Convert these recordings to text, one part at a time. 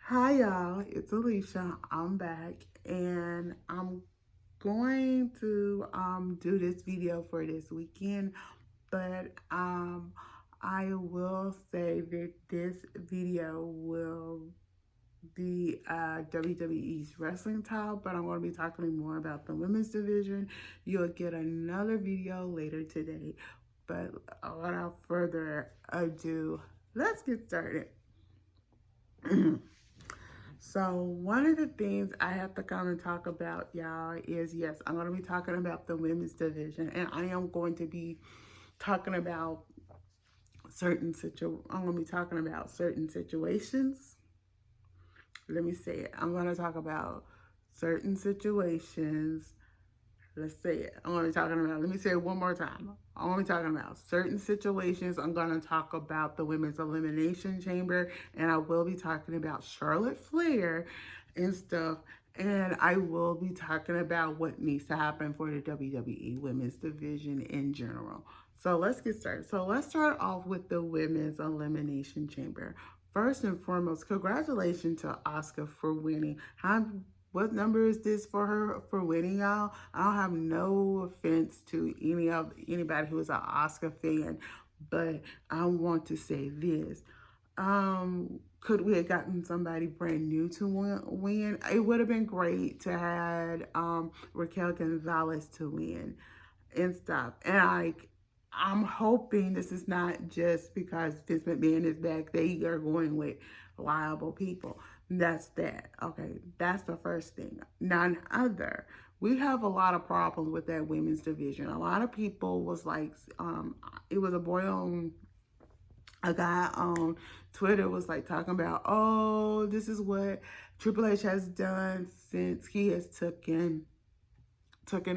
Hi y'all, it's Alicia. I'm back and I'm going to do this video for this weekend, but I will say that this video will be WWE's wrestling talk, but I'm going to be talking more about the women's division. You'll get another video later today, but without further ado, let's get started. So one of the things I have to kind of talk about, y'all, is yes, I'm going to be talking about the women's division, and I am going to be talking about I'm going to be talking about certain situations. Let me say it. I'm going to talk about certain situations. Let's say it. I'm going to be talking about, let me say it one more time. I'm going to be talking about certain situations. I'm going to talk about the Women's Elimination Chamber, and I will be talking about Charlotte Flair and stuff. And I will be talking about what needs to happen for the WWE Women's Division in general. So let's get started. So let's start off with the Women's Elimination Chamber. First and foremost, congratulations to Asuka for winning. What number is this for her for winning, y'all? I don't have no offense to anybody who is an Asuka fan, but I want to say this. Could we have gotten somebody brand new to win? It would have been great to have Raquel Gonzalez to win and stuff. And I'm hoping this is not just because Vince McMahon is back. They are going with liable people. That's that. Okay, that's the first thing. None other. We have a lot of problems with that women's division. A lot of people was like, it was a guy on Twitter was like talking about, oh, this is what Triple H has done since he has taken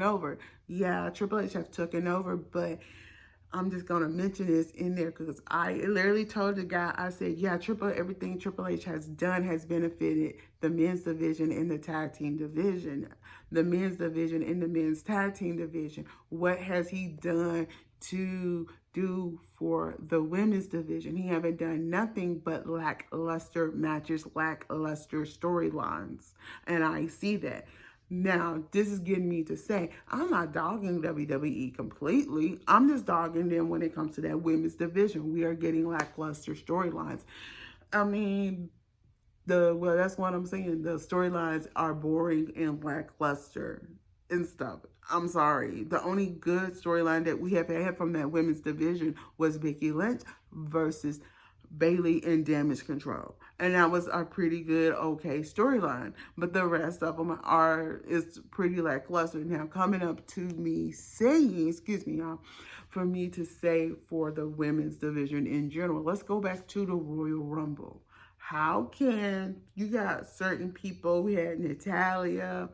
over. Yeah, Triple H has taken over, but I'm just going to mention this in there because I literally told the guy, I said, yeah, everything Triple H has done has benefited the men's division and the tag team division. The men's division and the men's tag team division. What has he done to do for the women's division? He haven't done nothing but lackluster matches, lackluster storylines. And I see that. Now, this is getting me to say, I'm not dogging WWE completely. I'm just dogging them when it comes to that women's division. We are getting lackluster storylines. I mean, that's what I'm saying. The storylines are boring and lackluster and stuff. I'm sorry. The only good storyline that we have had from that women's division was Becky Lynch versus Bailey and Damage Control. And that was a pretty good, okay storyline. But the rest of them is pretty lackluster. Now, coming up to me saying, excuse me, y'all, for me to say for the women's division in general, let's go back to the Royal Rumble. How can you got certain people? We had Natalya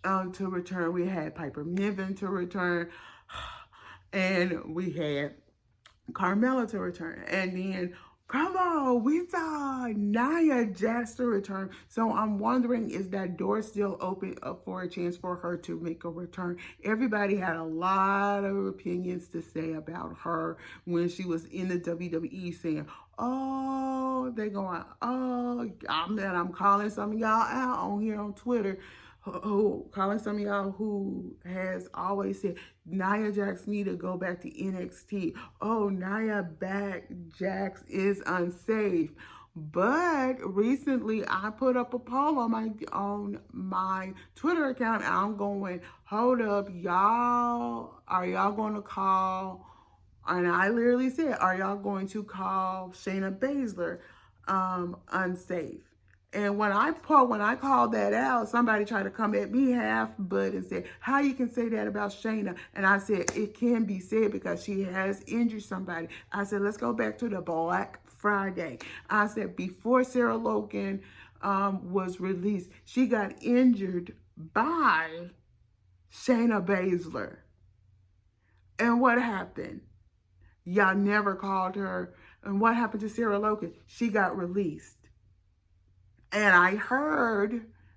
to return. We had Piper Niven to return. And we had Carmella to return. And then, come on, we saw Nia Jax to return. So I'm wondering, is that door still open up for a chance for her to make a return? Everybody had a lot of opinions to say about her when she was in the WWE, saying, oh, they're going, oh, I'm calling some of y'all out on here on Twitter. Calling some of y'all who has always said Nia Jax need to go back to NXT. Oh, Nia Jax is unsafe. But recently, I put up a poll on my Twitter account. And I'm going, hold up, y'all. Are y'all going to call? And I literally said, are y'all going to call Shayna Baszler unsafe? And when I called that out, somebody tried to come at me half-butt and said, how you can say that about Shayna? And I said, it can be said because she has injured somebody. I said, let's go back to the Black Friday. I said, before Sarah Logan was released, she got injured by Shayna Baszler. And what happened? Y'all never called her. And what happened to Sarah Logan? She got released. And I heard,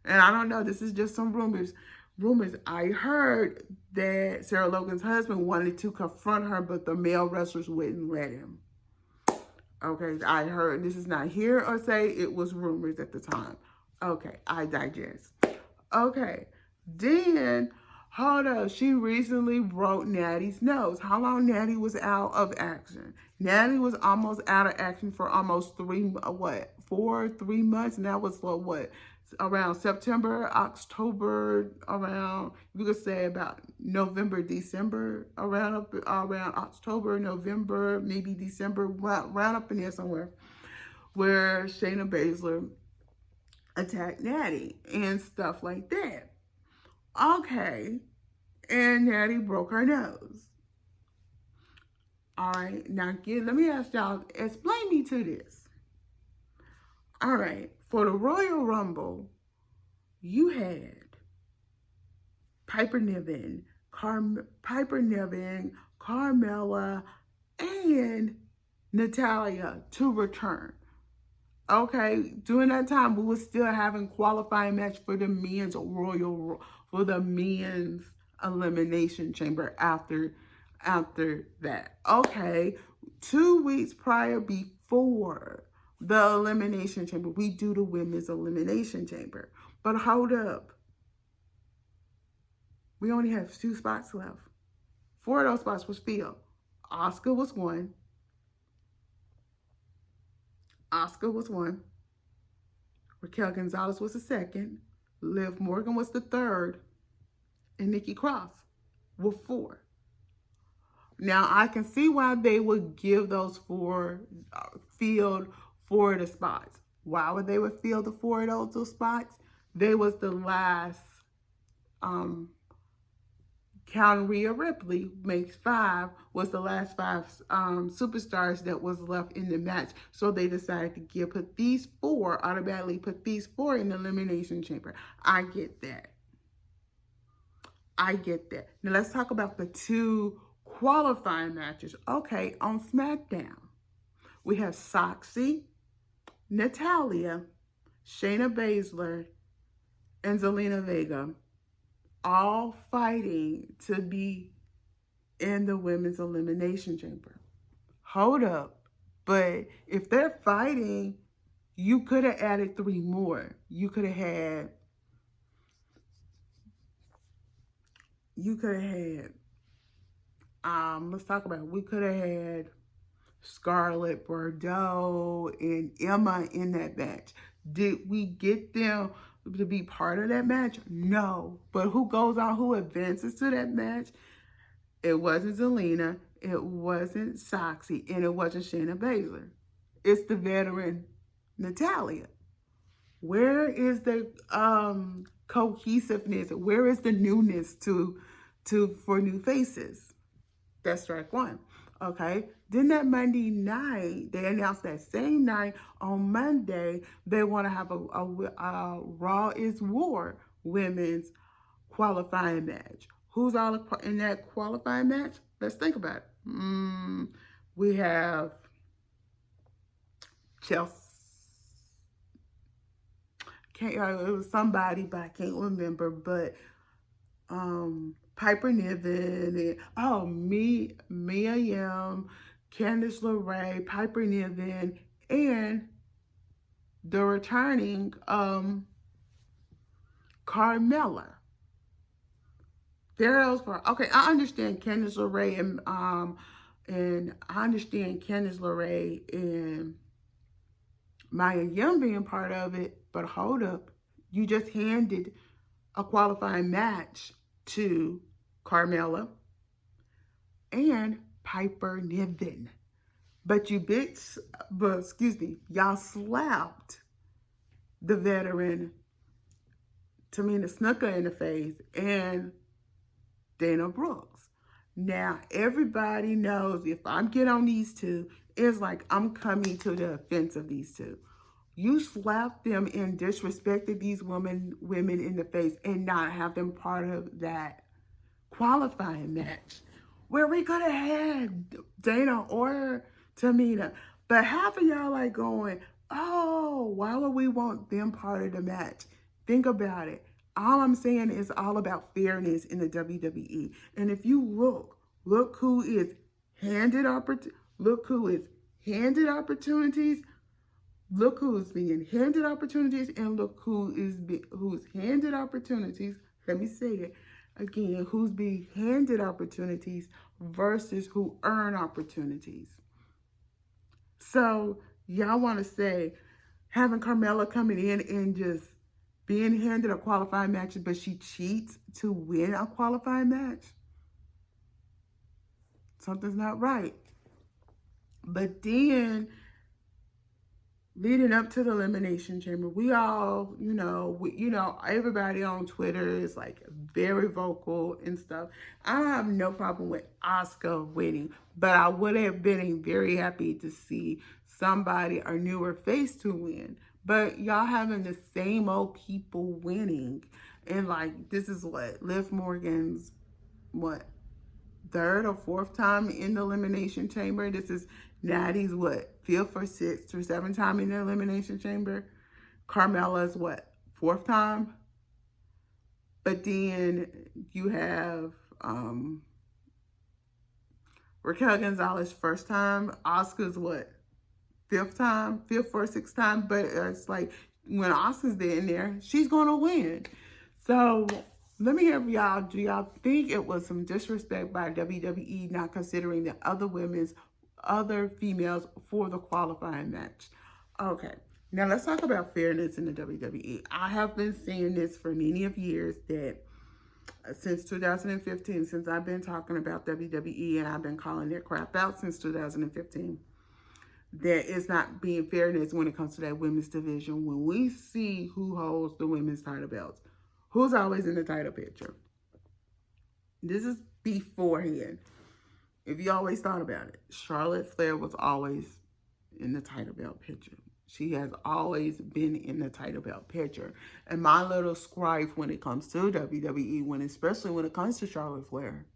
and I don't know, this is just some rumors. I heard that Sarah Logan's husband wanted to confront her, but the male wrestlers wouldn't let him. Okay, I heard, this is not hear or say, it was rumors at the time. Okay, I digest. Okay, then, hold up, she recently broke Natty's nose. How long Natty was out of action? Natty was almost out of action for almost 3 months, and that was what? Around September, October, around, you could say about November, December, around October, November, maybe December, round up in there somewhere, where Shayna Baszler attacked Natty and stuff like that. Okay, and Natty broke her nose. All right, now let me ask y'all, explain me to this. All right, for the Royal Rumble, you had Piper Niven, Carmella, and Natalya to return. Okay, during that time, we were still having qualifying match for the men's elimination chamber after that. Okay, 2 weeks prior, before the elimination chamber, we do the women's elimination chamber. But hold up, we only have 2 spots left. 4 of those spots was filled. Asuka was one. Raquel Gonzalez was the second. Liv Morgan was the third. And Nikki Cross were 4. Now, I can see why they would give those 4 field 4 of the spots. Why would they would field the 4 of those spots? They was the last, counting Rhea Ripley makes 5, was the last 5 superstars that was left in the match. So they decided to automatically put these 4 in the elimination chamber. I get that. Now let's talk about the 2 qualifying matches. Okay, on SmackDown, we have Shotzi, Natalya, Shayna Baszler, and Zelina Vega, all fighting to be in the women's elimination chamber. Hold up. But if they're fighting, you could have added 3 more. You could have had let's talk about it. We could have had Scarlett Bordeaux and Emma in that match. Did we get them to be part of that match? No. But who advances to that match? It wasn't Zelina, it wasn't Shotzi, and it wasn't Shayna Baszler. It's the veteran Natalya. Where is the cohesiveness? Where is the newness for new faces? That's strike 1. Okay. Then that Monday night, they announced that same night on Monday, they want to have a Raw is War women's qualifying match. Who's all in that qualifying match? Let's think about it. We have Chelsea. It was somebody, but I can't remember. But Piper Niven, and Mia Yim, Candice LeRae, Piper Niven, and the returning Carmella. There those for. Okay, I understand Candice LeRae and I understand Candice LeRae and Mia Yim being part of it, but hold up, you just handed a qualifying match to Carmella and Piper Niven. But y'all slapped the veteran Tamina Snuka in the face and Dana Brooks. Now, everybody knows if I get on these 2, it's like I'm coming to the offense of these 2. You slapped them and disrespected these women in the face and not have them part of that qualifying match where we could have had Dana or Tamina. But half of y'all like going, oh, why would we want them part of the match? Think about it. All I'm saying is all about fairness in the WWE. And if you look who is handed opportunity, look who is handed opportunities. Look who's being handed opportunities, and look who's handed opportunities. Let me say it again: who's being handed opportunities versus who earn opportunities. So y'all want to say having Carmella coming in and just being handed a qualifying match, but she cheats to win a qualifying match? Something's not right. But then, leading up to the Elimination Chamber, we all, everybody on Twitter is like very vocal and stuff. I have no problem with Asuka winning, but I would have been very happy to see somebody, a newer face, to win. But y'all having the same old people winning. And like, this is what, Liv Morgan's, third or fourth time in the Elimination Chamber. This is Natty's fifth or sixth or seventh time in the Elimination Chamber. Carmella's fourth time. But then you have Raquel Gonzalez first time. Asuka's fifth or sixth time. But it's like when Asuka's in there, she's gonna win. So let me hear from y'all. Do y'all think it was some disrespect by WWE not considering the other females for the qualifying match? Okay, now let's talk about fairness in the WWE. I have been saying this for many of years, that since 2015, since I've been talking about WWE and I've been calling their crap out since 2015, there is not being fairness when it comes to that women's division. When we see who holds the women's title belts, who's always in the title picture? This is beforehand. If you always thought about it, Charlotte Flair was always in the title belt picture. She has always been in the title belt picture. And my little gripe when it comes to WWE, especially when it comes to Charlotte Flair,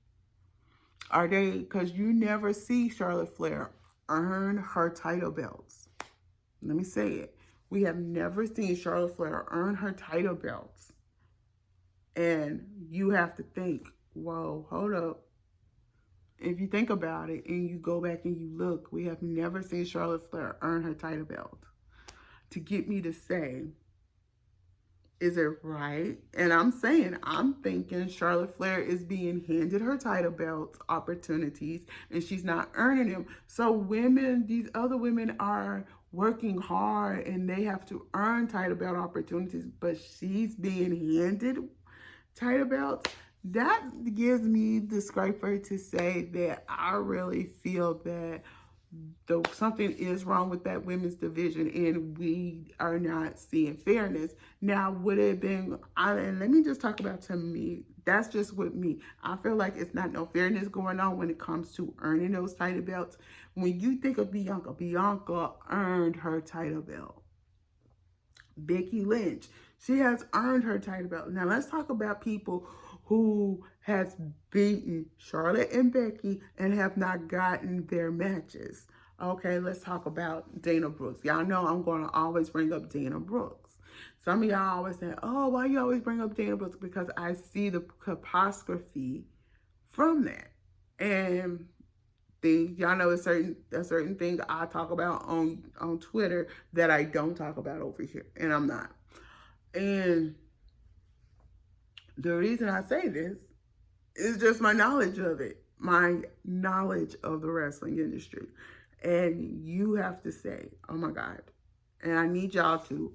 because you never see Charlotte Flair earn her title belts. Let me say it. We have never seen Charlotte Flair earn her title belts. And you have to think, whoa, hold up. If you think about it and you go back and you look, we have never seen Charlotte Flair earn her title belt. To get me to say, is it right? And I'm thinking Charlotte Flair is being handed her title belt opportunities and she's not earning them. So these other women are working hard and they have to earn title belt opportunities, but she's being handed title belts. That gives me the scraper to say that I really feel that something is wrong with that women's division and we are not seeing fairness. Now, would it have been, and let me just talk about, to me, that's just with me. I feel like it's not no fairness going on when it comes to earning those title belts. When you think of Bianca earned her title belt. Becky Lynch, she has earned her title belt. Now, let's talk about people who has beaten Charlotte and Becky and have not gotten their matches. Okay, let's talk about Dana Brooks. Y'all know I'm going to always bring up Dana Brooks. Some of y'all always say, oh, why you always bring up Dana Brooks? Because I see the apostrophe from that. And y'all know a certain thing I talk about on Twitter that I don't talk about over here. And I'm not. And the reason I say this is just my knowledge of it, my knowledge of the wrestling industry. And you have to say, oh my God. And I need y'all to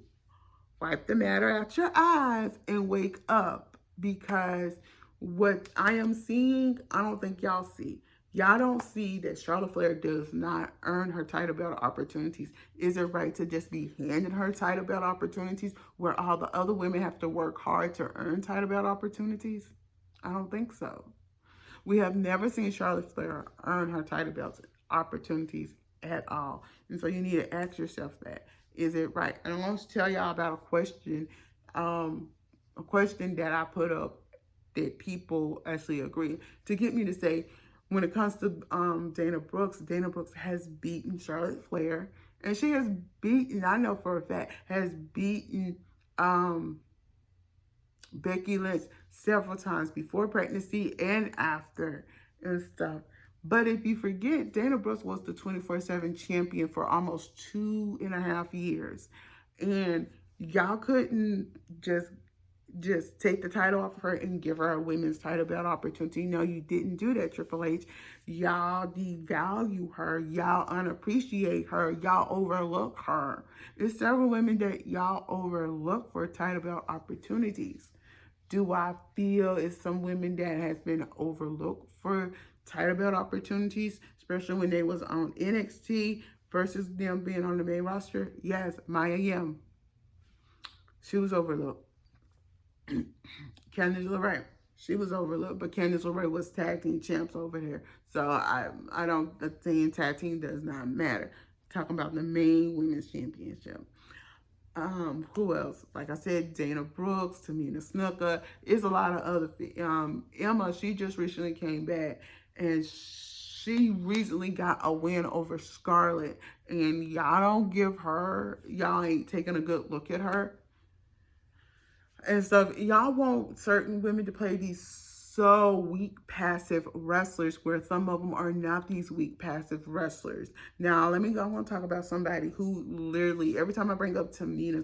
wipe the matter out your eyes and wake up, because what I am seeing, I don't think y'all see. Y'all don't see that Charlotte Flair does not earn her title belt opportunities. Is it right to just be handed her title belt opportunities where all the other women have to work hard to earn title belt opportunities? I don't think so. We have never seen Charlotte Flair earn her title belt opportunities at all. And so you need to ask yourself that. Is it right? And I want to tell y'all about a question that I put up that people actually agree to get me to say, when it comes to Dana Brooks has beaten Charlotte Flair. And she has beaten, I know for a fact, has beaten Becky Lynch several times before pregnancy and after and stuff. But if you forget, Dana Brooks was the 24/7 champion for almost 2.5 years. And y'all couldn't just take the title off of her and give her a women's title belt opportunity. No, you didn't do that, Triple H. Y'all devalue her. Y'all unappreciate her. Y'all overlook her. There's several women that y'all overlook for title belt opportunities. Do I feel it's some women that has been overlooked for title belt opportunities, especially when they was on NXT versus them being on the main roster? Yes, Maya Yim. She was overlooked. Candice LeRae, she was overlooked, but Candice LeRae was tag team champs over there. So I don't think tag team does not matter. Talking about the main women's championship. Who else? Like I said, Dana Brooks, Tamina Snuka. It's a lot of other. Emma, she just recently came back, and she recently got a win over Scarlett. And y'all don't give her. Y'all ain't taking a good look at her. And stuff. Y'all want certain women to play these so weak passive wrestlers where some of them are not these weak passive wrestlers. Now, I want to talk about somebody who literally, every time I bring up Tamina,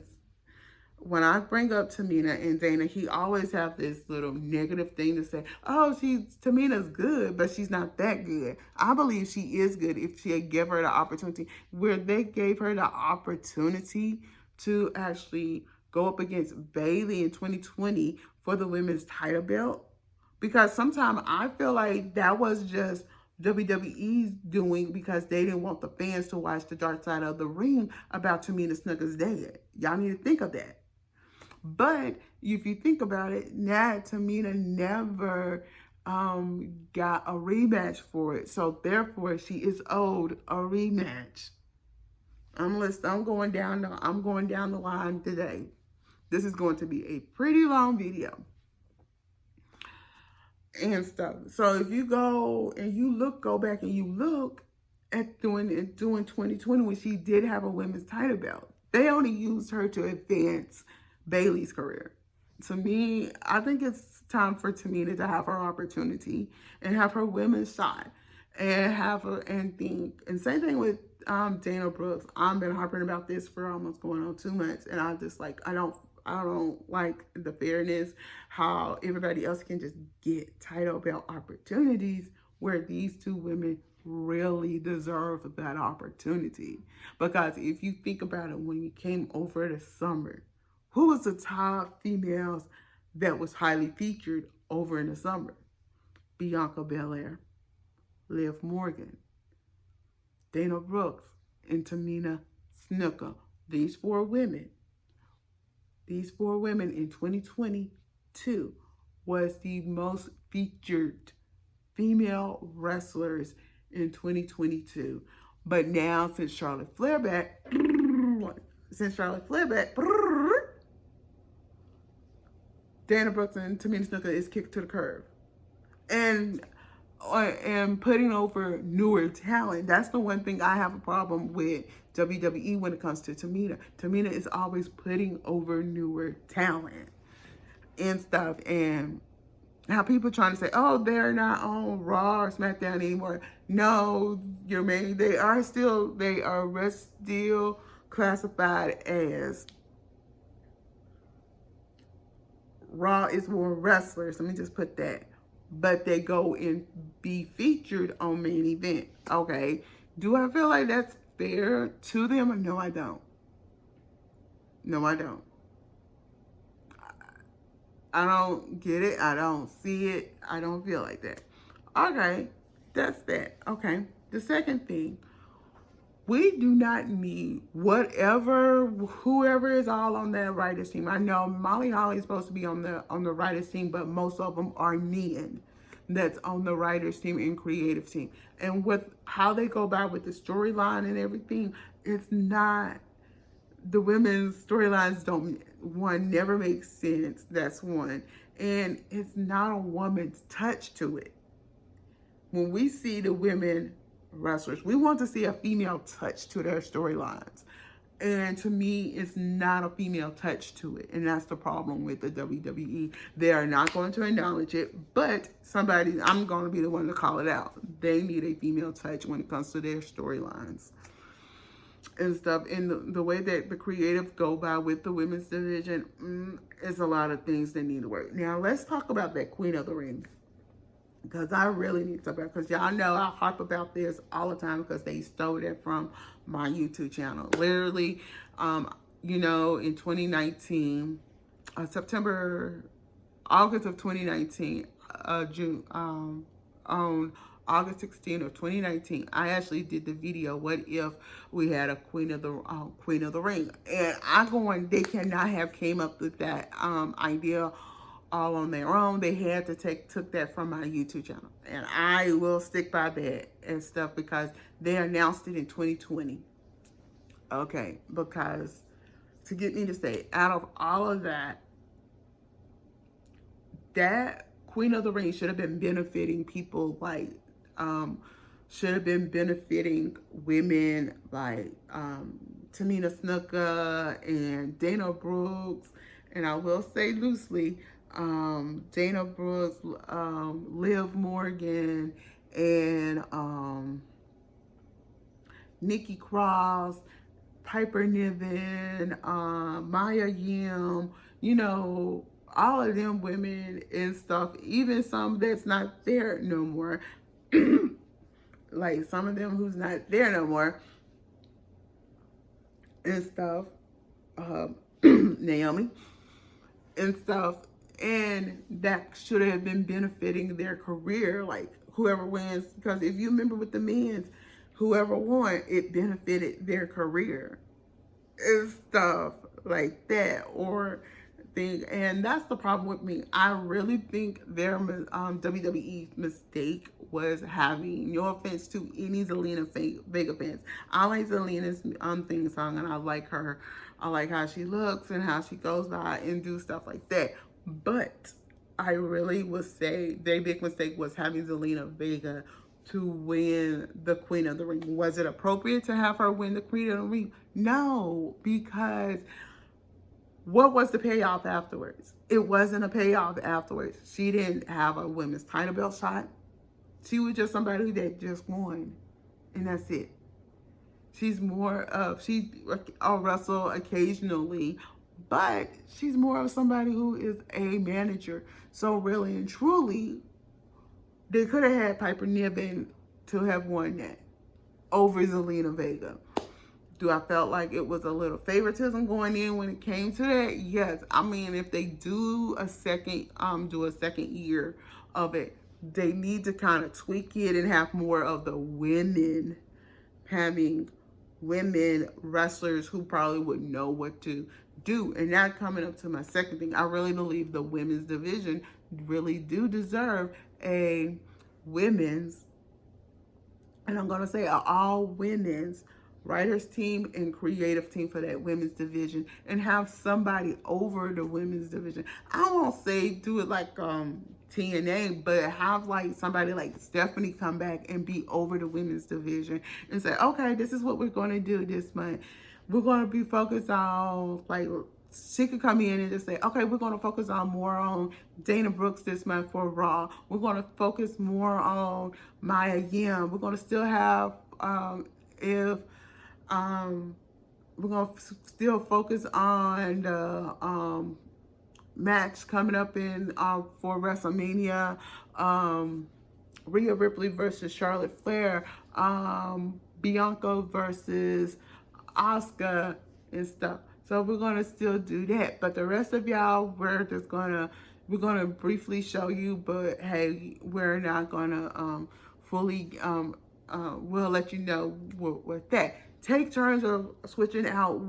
when I bring up Tamina and Dana, he always have this little negative thing to say, oh, Tamina's good, but she's not that good. I believe she is good if she had give her the opportunity, where they gave her the opportunity to actually go up against Bayley in 2020 for the women's title belt. Because sometimes I feel like that was just WWE's doing because they didn't want the fans to watch the dark side of the ring about Tamina Snuka's dead. Y'all need to think of that. But if you think about it, now Tamina never got a rematch for it. So therefore, she is owed a rematch. I'm going down the line today. This is going to be a pretty long video and stuff. So if you go back and you look at doing 2020 when she did have a women's title belt, they only used her to advance Bayley's career. To me, I think it's time for Tamina to have her opportunity and have her women's shot and have her and same thing with Dana Brooks. I've been harping about this for almost going on 2 months, and I don't like the fairness, how everybody else can just get title belt opportunities where these two women really deserve that opportunity. Because if you think about it, when you came over the summer, who was the top females that was highly featured over in the summer? Bianca Belair, Liv Morgan, Dana Brooks, and Tamina Snuka. These four women in 2022 was the most featured female wrestlers in 2022. But now, since Charlotte Flair back, Dana Brooks and Tamina Snuka is kicked to the curb. And putting over newer talent. That's the one thing I have a problem with WWE when it comes to Tamina. Tamina is always putting over newer talent and stuff. And how people trying to say, oh, they're not on Raw or SmackDown anymore. No, they are still classified as Raw is more wrestlers. Let me just put that. But they go and be featured on main event. Okay. Do I feel like that's fair to them? No, I don't. No, I don't. I don't get it. I don't see it. I don't feel like that. Okay. That's that. Okay. The second thing, we do not need whoever is all on that writers team. I know Molly Holly is supposed to be on the writers team, but most of them are men that's on the writers team and creative team. And with how they go about with the storyline and everything, it's not, the women's storylines never make sense. That's one. And it's not a woman's touch to it. When we see the women wrestlers, we want to see a female touch to their storylines. And to me, it's not a female touch to it. And that's the problem with the WWE. They are not going to acknowledge it, but I'm going to be the one to call it out. They need a female touch when it comes to their storylines and stuff. And the way that the creative go by with the women's division is a lot of things that need to work. Now, let's talk about that Queen of the Ring. Because I really need to talk about it. Because y'all know I harp about this all the time because they stole that from my YouTube channel. Literally, in 2019, August of 2019, on August 16th of 2019, I actually did the video, what if we had a Queen of the Ring? And they cannot have came up with that idea all on their own. They had to took that from my YouTube channel. And I will stick by that and stuff because they announced it in 2020. Okay, because to get me to say, out of all of that, that Queen of the Ring should have been benefiting people like, should have been benefiting women like Tamina Snuka and Dana Brooks, and I will say loosely, Dana Brooks, Liv Morgan, and Nikki Cross, Piper Niven, Maya Yim, all of them women and stuff, even some that's not there no more, like some of them who's not there no more and stuff, Naomi and stuff, and that should have been benefiting their career, like whoever wins, because if you remember with the men's, whoever won, it benefited their career and stuff like that, or thing. And that's the problem with me. I really think their WWE mistake was having, no offense to any Zelina Vega fans, I like Zelina's theme song, and I like her. I like how she looks and how she goes by and do stuff like that. But I really would say their big mistake was having Zelina Vega to win the Queen of the Ring. Was it appropriate to have her win the Queen of the Ring? No, because what was the payoff afterwards? It wasn't a payoff afterwards. She didn't have a women's title belt shot. She was just somebody that just won, and that's it. She's I'll wrestle occasionally, but she's more of somebody who is a manager. So really and truly, they could have had Piper Niven to have won that over Zelina Vega. Do I felt like it was a little favoritism going in when it came to that? Yes. I mean, if they do a second year of it, they need to kind of tweak it and have more of the women, having women wrestlers who probably would know what to do. And that coming up to my second thing, I really believe the women's division really do deserve a women's, and I'm going to say an all women's writers team and creative team for that women's division, and have somebody over the women's division. I won't say do it like TNA, but have like somebody like Stephanie come back and be over the women's division and say, okay, this is what we're going to do this month. We're going to be focused on, like, she could come in and just say, okay, we're going to focus on more on Dana Brooks this month for Raw. We're going to focus more on Maya Yim. We're going to still have, we're going to still focus on the match coming up in for WrestleMania, Rhea Ripley versus Charlotte Flair, Bianca versus Asuka and stuff. So we're going to still do that. But the rest of y'all, we're going to briefly show you, but hey, we're not going to fully, we'll let you know what that. Take turns of switching out,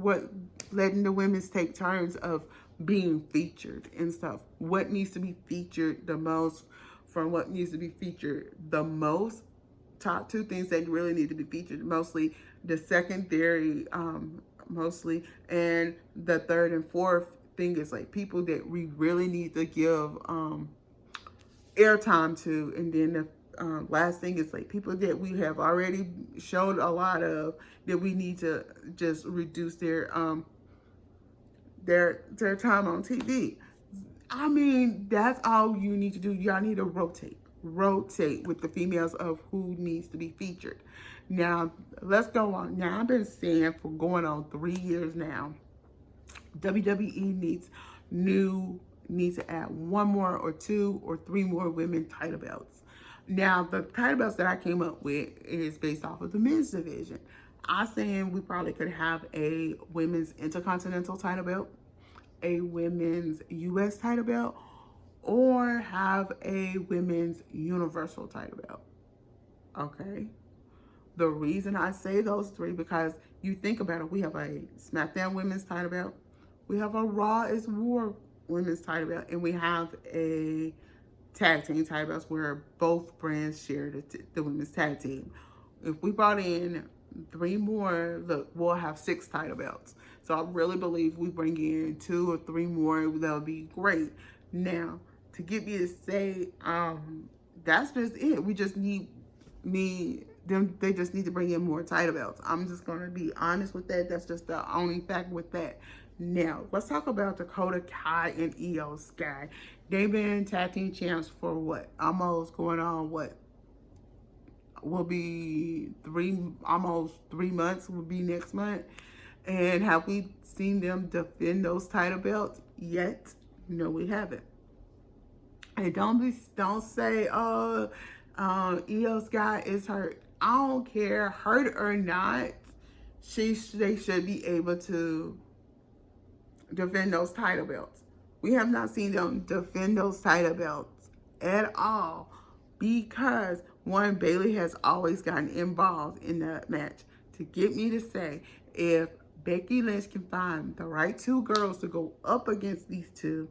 letting the women's take turns of being featured and stuff. What needs to be featured the most, from what needs to be featured the most. Top two things that really need to be featured mostly, the secondary mostly, and the third and fourth thing is like people that we really need to give airtime to, and then last thing is like people that we have already showed a lot of, that we need to just reduce their time on TV. I mean, that's all you need to do. Y'all need to rotate with the females of who needs to be featured. Now, let's go on. Now, I've been saying for going on 3 years now, WWE needs to add 1 more or 2 or 3 more women title belts. Now, the title belts that I came up with is based off of the men's division. I'm saying we probably could have a women's intercontinental title belt, a women's U.S. title belt, or have a women's universal title belt. Okay? The reason I say those 3, because you think about it, we have a SmackDown women's title belt, we have a Raw is War women's title belt, and we have a tag team title belts where both brands share the women's tag team. If we brought in 3 more, look, we'll have 6 title belts. So I really believe we bring in 2 or 3 more, that'll be great. Now, to get me to say, that's just it. We just need they just need to bring in more title belts. I'm just going to be honest with that. That's just the only fact with that. Now, let's talk about Dakota Kai and Io Sky. They've been tag team champs for what? Almost going on what? Will be almost 3 months, will be next month. And have we seen them defend those title belts yet? No, we haven't. And don't say, oh, Io Sky is hurt. I don't care, hurt or not. They should be able to defend those title belts. We have not seen them defend those title belts at all, because one, Bayley has always gotten involved in that match. To get me to say, if Becky Lynch can find the right 2 girls to go up against these 2,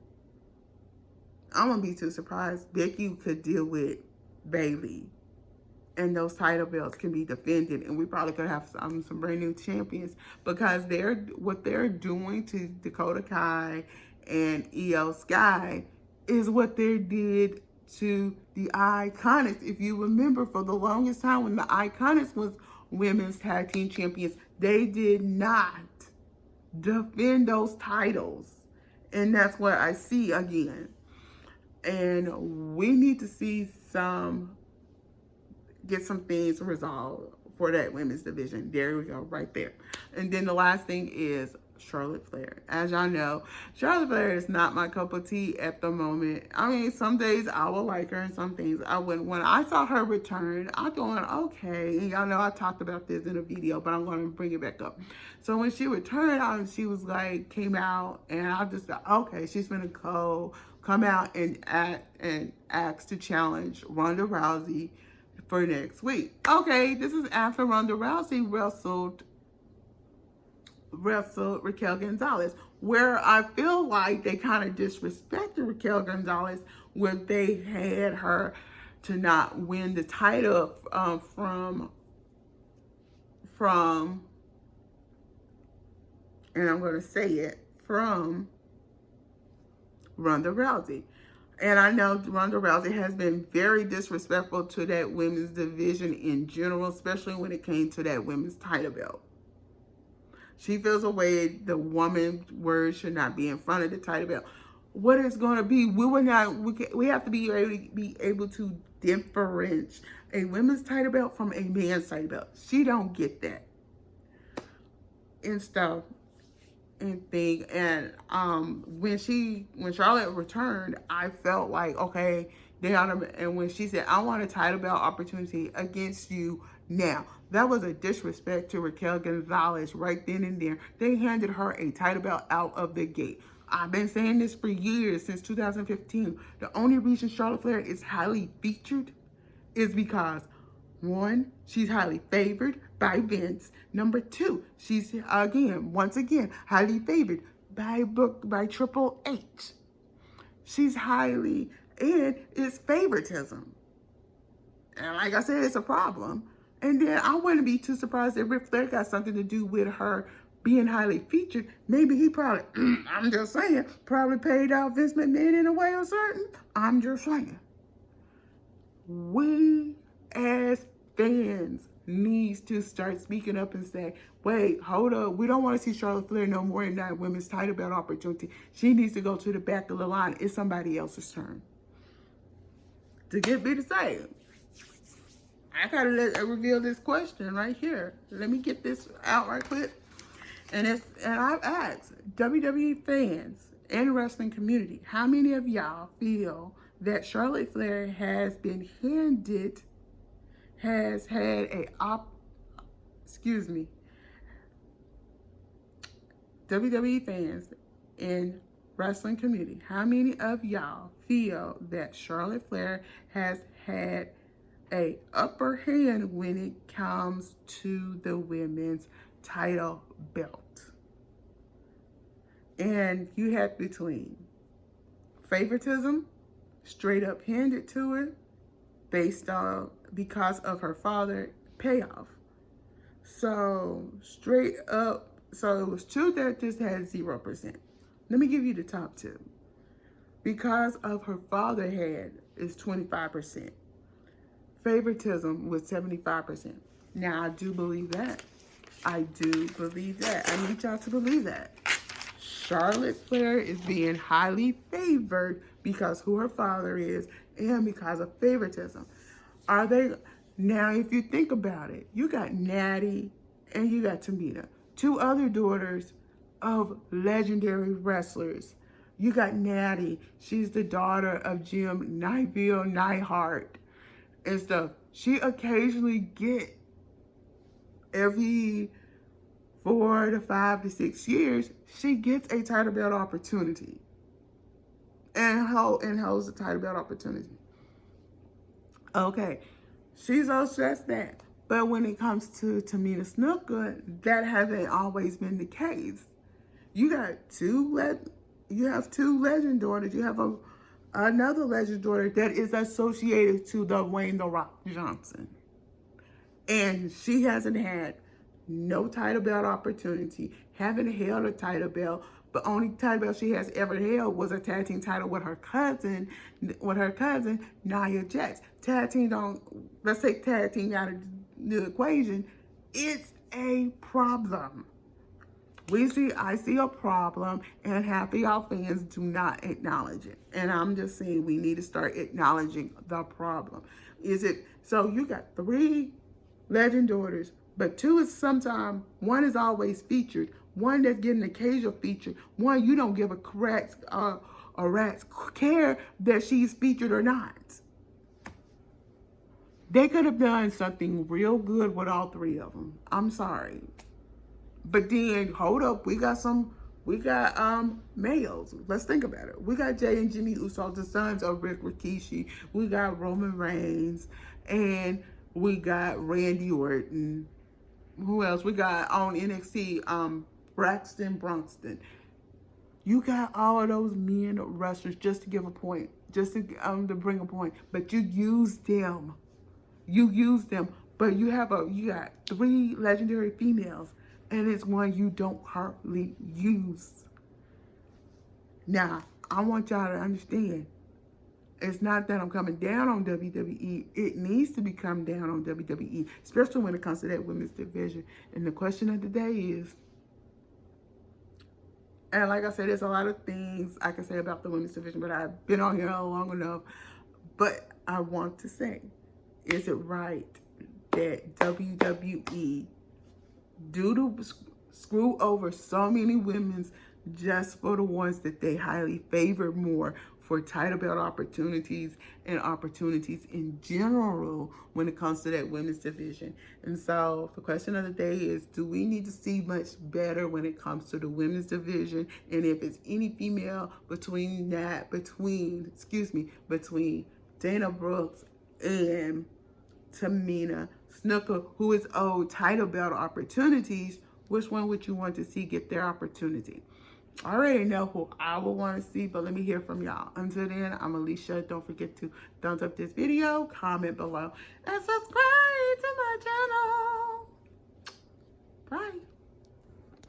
I won't be too surprised. Becky could deal with Bayley, and those title belts can be defended, and we probably could have some brand new champions, because what they're doing to Dakota Kai and Io Sky is what they did to the Iconics. If you remember, for the longest time when the Iconics was women's tag team champions, they did not defend those titles, and that's what I see again. And we need to see get some things resolved for that women's division. There we go, right there. And then the last thing is Charlotte Flair. As y'all know, Charlotte Flair is not my cup of tea at the moment. I mean, some days I will like her and some things I wouldn't. When I saw her return, I'm going, okay. And y'all know I talked about this in a video, but I'm going to bring it back up. So when she returned, she was like, came out, and I just thought, okay, she's going to come out and ask to challenge Ronda Rousey for next week. Okay, this is after Ronda Rousey wrestled Raquel Gonzalez, where I feel like they kind of disrespected Raquel Gonzalez, where they had her to not win the title from and I'm going to say it, from Ronda Rousey. And I know Ronda Rousey has been very disrespectful to that women's division in general, especially when it came to that women's title belt. She feels a way the woman's word should not be in front of the title belt. What it's going to be, we have to be able to differentiate a women's title belt from a man's title belt. She don't get that and stuff and thing. And when Charlotte returned, I felt like, okay, and when she said, I want a title belt opportunity against you now, that was a disrespect to Raquel Gonzalez right then and there. They handed her a title belt out of the gate. I've been saying this for years, since 2015. The only reason Charlotte Flair is highly featured is because, one, she's highly favored by Vince. Number 2, she's once again highly favored by Triple H. She's highly, and it's favoritism. And like I said, it's a problem. And then I wouldn't be too surprised if Ric Flair got something to do with her being highly featured. Maybe he probably, I'm just saying, probably paid out Vince McMahon in a way or certain. I'm just saying. we as fans needs to start speaking up and say, wait, hold up. We don't want to see Charlotte Flair no more in that women's title belt opportunity. She needs to go to the back of the line. It's somebody else's turn to get me to say it. I gotta reveal this question right here. Let me get this out right quick. And I've asked WWE fans and wrestling community, how many of y'all feel that Charlotte Flair has been handed, has had a WWE fans and wrestling community, how many of y'all feel that Charlotte Flair has had a upper hand when it comes to the women's title belt? And you have between favoritism, straight up handed to her, based on because of her father, payoff. So straight up, so it was two that just had 0%. Let me give you the top two. Because of her father had is 25%. Favoritism was 75%. Now, I do believe that. I do believe that. I need y'all to believe that. Charlotte Flair is being highly favored because who her father is and because of favoritism. Are they? Now, if you think about it, you got Natty and you got Tamina, two other daughters of legendary wrestlers. You got Natty. She's the daughter of Jim Neidhart and stuff. She occasionally get every 4 to 5 to 6 years, she gets a title belt opportunity and holds a title belt opportunity. Okay, she's all stressed that. But when it comes to Tamina Snuka, that hasn't always been the case. You got two legend daughters. You have another legend daughter that is associated to the Dwayne The Rock Johnson. And she hasn't had no title belt opportunity, haven't held a title belt. The only title belt she has ever held was a tag team title with her cousin, Nia Jax. Tag team let's take tag team out of the equation. It's a problem. I see a problem, and half of y'all fans do not acknowledge it. And I'm just saying we need to start acknowledging the problem. So you got 3 legend daughters, but 2 is sometimes, 1 is always featured, 1 that's getting an occasional feature, 1 you don't give a rat's care that she's featured or not. They could have done something real good with all 3 of them. I'm sorry. But then, hold up, we got males. Let's think about it. We got Jay and Jimmy Uso, the sons of Rick Rikishi. We got Roman Reigns, and we got Randy Orton. Who else? We got on NXT, Braxton Brunson. You got all of those men wrestlers just to give a point, just to bring a point. But you use them. But you got 3 legendary females. And it's one you don't hardly use. Now, I want y'all to understand, it's not that I'm coming down on WWE. It needs to be come down on WWE, especially when it comes to that women's division. And the question of the day is, and like I said, there's a lot of things I can say about the women's division, but I've been on here long enough. But I want to say, is it right that WWE do to screw over so many women just for the ones that they highly favor more for title belt opportunities and opportunities in general when it comes to that women's division? And so the question of the day is, do we need to see much better when it comes to the women's division? And if it's any female between Dana Brooks and Tamina Snuka, who is owed title belt opportunities, which one would you want to see get their opportunity? I already know who I would want to see, but let me hear from y'all. Until then, I'm Alicia. Don't forget to thumbs up this video, comment below, and subscribe to my channel. Bye.